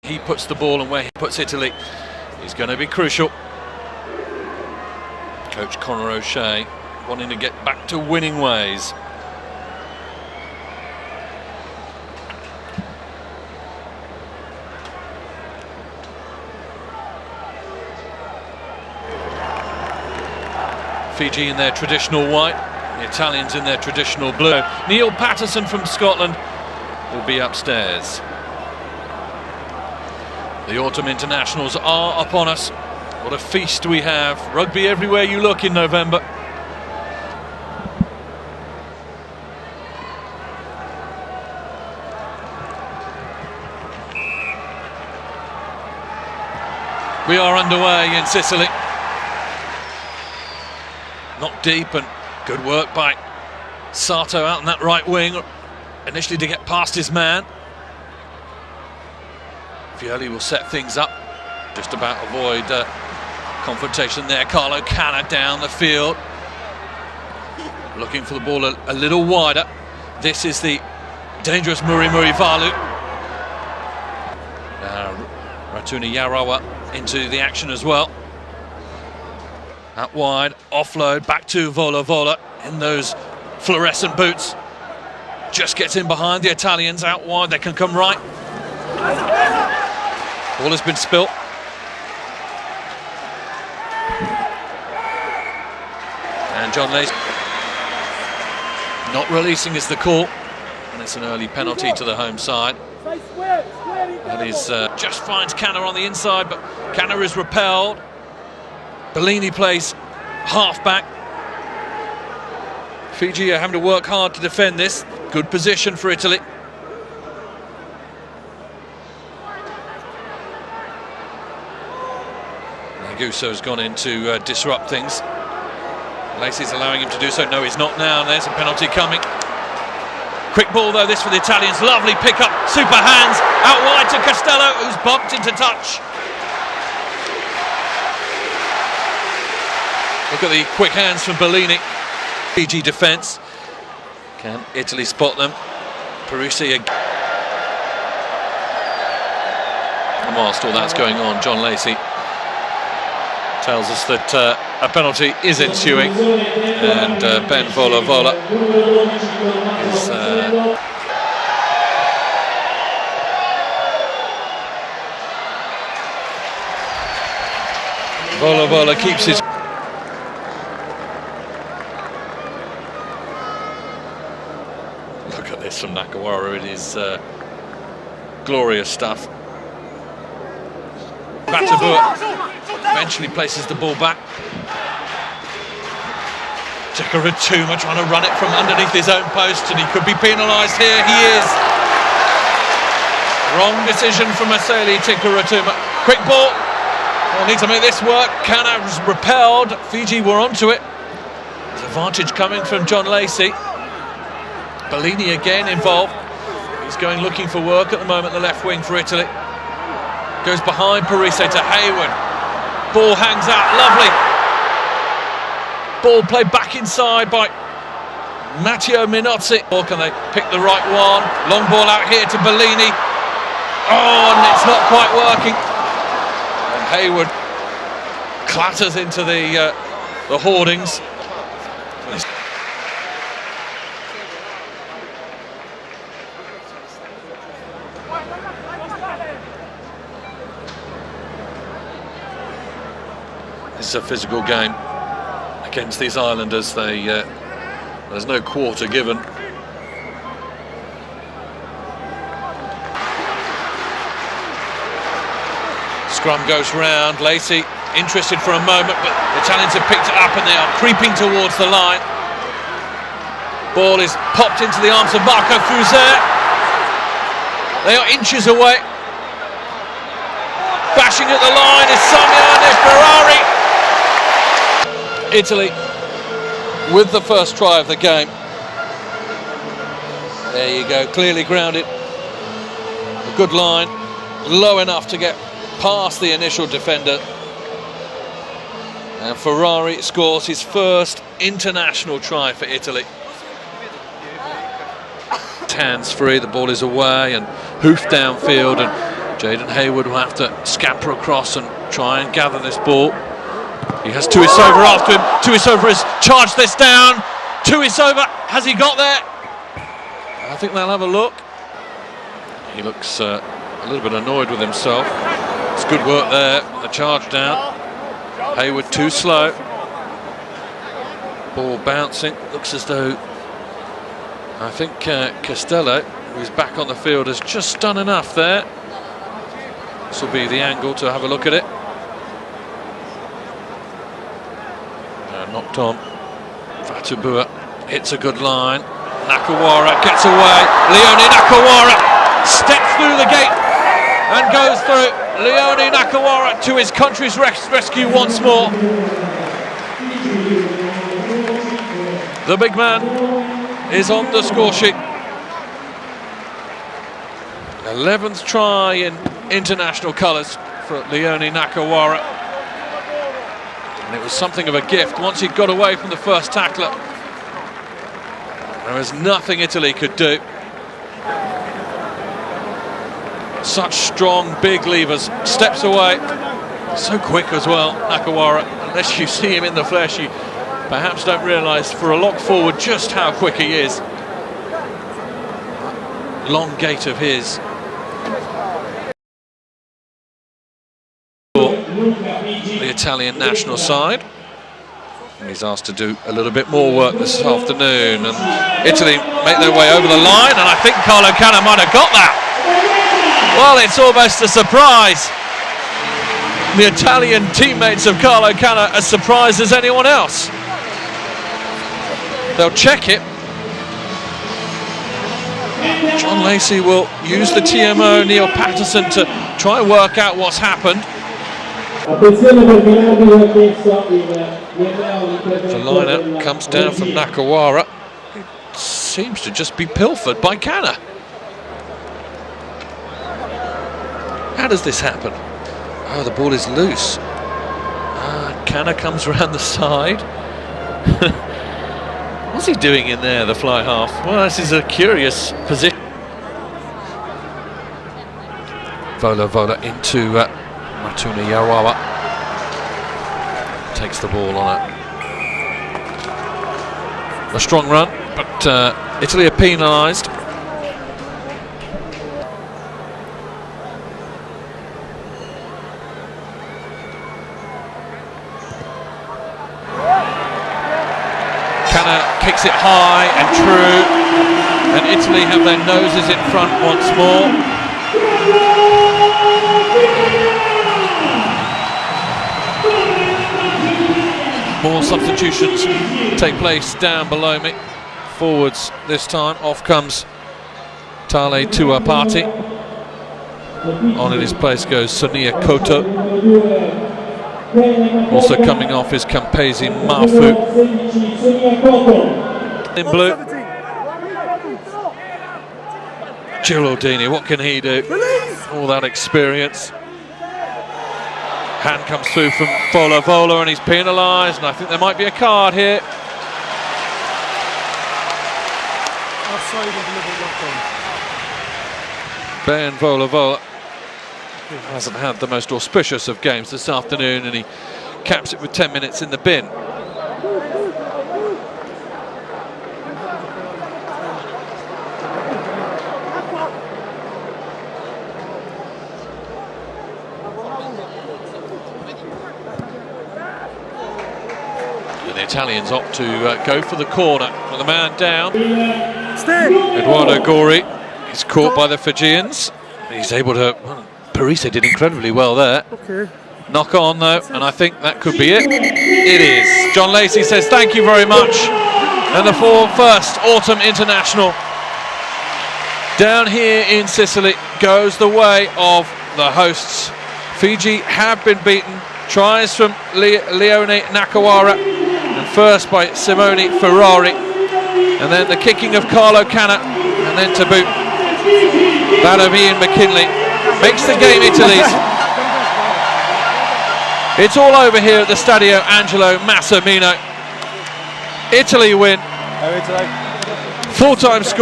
he puts the ball and where he puts Italy is going to be crucial. Coach Conor O'Shea wanting to get back to winning ways. Fiji in their traditional white, the Italians in their traditional blue. Neil Patterson from Scotland will be upstairs. The autumn internationals are upon us. What a feast we have. Rugby everywhere you look in November. We are underway in Sicily. Not deep, and good work by Sato out on that right wing, initially to get past his man. Violi will set things up, just about avoid confrontation there. Carlo Canna down the field, looking for the ball a little wider. This is the dangerous Muri Valu. Ratuni Yarawa into the action as well. Out wide, offload, back to Vola Vola in those fluorescent boots. Just gets in behind the Italians, out wide, they can come right. Ball has been spilt. And John Lacey not releasing is the call. And it's an early penalty to the home side. That is just finds Canna on the inside, but Canna is repelled. Bellini plays half-back. Fiji are having to work hard to defend this. Good position for Italy. Naguso's gone in to disrupt things. Lacey's allowing him to do so. No, he's not now, and there's a penalty coming. Quick ball though, this for the Italians. Lovely pick-up, super hands. Out wide to Costello, who's bumped into touch. Look at the quick hands from Bellini. Fiji defence. Can Italy spot them? Parisi again. And whilst all that's going on, John Lacey tells us that a penalty is ensuing, and Ben Vola Vola is Vola Vola keeps his. Look at this from Nakawara, it is glorious stuff. Batabua eventually places the ball back. Tikaratuma trying to run it from underneath his own post, and he could be penalised here. He is. Wrong decision from Aseli Tikaratuma. Quick ball. We'll need to make this work. Canna was repelled. Fiji were onto it. There's advantage coming from John Lacey. Bellini again involved. He's going looking for work at the moment, the left wing for Italy. Goes behind Parise to Hayward. Ball hangs out, lovely. Ball played back inside by Matteo Minozzi. Or can they pick the right one? Long ball out here to Bellini. Oh, and it's not quite working. And Hayward clatters into the hoardings. This is a physical game against these islanders. There's no quarter given. Scrum goes round. Lacey interested for a moment, but the Italians have picked it up and they are creeping towards the line. Ball is popped into the arms of Marco Fuzet. They are inches away. Bashing at the line is Samiane Ferrari. Italy with the first try of the game. There you go, clearly grounded. A good line, low enough to get past the initial defender. And Ferrari scores his first international try for Italy. Hands free, the ball is away and hoofed downfield, and Jaden Hayward will have to scamper across and try and gather this ball. He has Tuisova after him. Tuisova has charged this down. Tuisova, has he got there? I think they'll have a look. He looks a little bit annoyed with himself. It's good work there, the charge down. Hayward too slow. Ball bouncing, looks as though I think Costello, who's back on the field, has just done enough there. This will be the angle to have a look at it. Knocked on. Fatubua hits a good line. Nakawara gets away. Leone Nakawara steps through the gate and goes through. Leone Nakawara to his country's rescue once more. The big man is on the score sheet. 11th try in international colours for Leone Nakawara. And it was something of a gift. Once he got away from the first tackler, there was nothing Italy could do. Such strong, big levers. Steps away. So quick as well, Nakawara. Unless you see him in the flesh, you perhaps don't realise for a lock forward just how quick he is. Long gait of his. The Italian national side. And he's asked to do a little bit more work this afternoon, and Italy make their way over the line, and I think Carlo Canna might have got that. Well, it's almost a surprise. The Italian teammates of Carlo Canna as surprised as anyone else. They'll check it. John Lacey will use the TMO, Neil Patterson, to try and work out what's happened. The lineup comes down from Nakawara. It seems to just be pilfered by Canna. How does this happen? Oh, the ball is loose. Canna comes around the side. What's he doing in there, the fly half? Well, this is a curious position. Vola into Matuna Yarawa. Takes the ball on a strong run, but Italy are penalised. Canna kicks it high and true, and Italy have their noses in front once more. More substitutions take place down below me. Forwards this time. Off comes Tale Tuapati. On in his place goes Sonia Koto. Also coming off is Campesi Mafu. In blue. Giraldini, what can he do? All that experience. Hand comes through from Vola and he's penalised, and I think there might be a card here. Ben Vola hasn't had the most auspicious of games this afternoon, and he caps it with 10 minutes in the bin. The Italians opt to go for the corner with a man down. Eduardo Gori is caught by the Fijians. He's able to... Parise did incredibly well there. Knock on though, and I think that could be it. It is. John Lacey says thank you very much. And the first autumn international down here in Sicily goes the way of the hosts. Fiji have been beaten. Tries from Leone Nakawara, and first by Simone Ferrari, and then the kicking of Carlo Canna, and then to boot that of Ian McKinley makes the game Italy's. It's all over here at the Stadio Angelo Massimino. Italy win. Full-time score.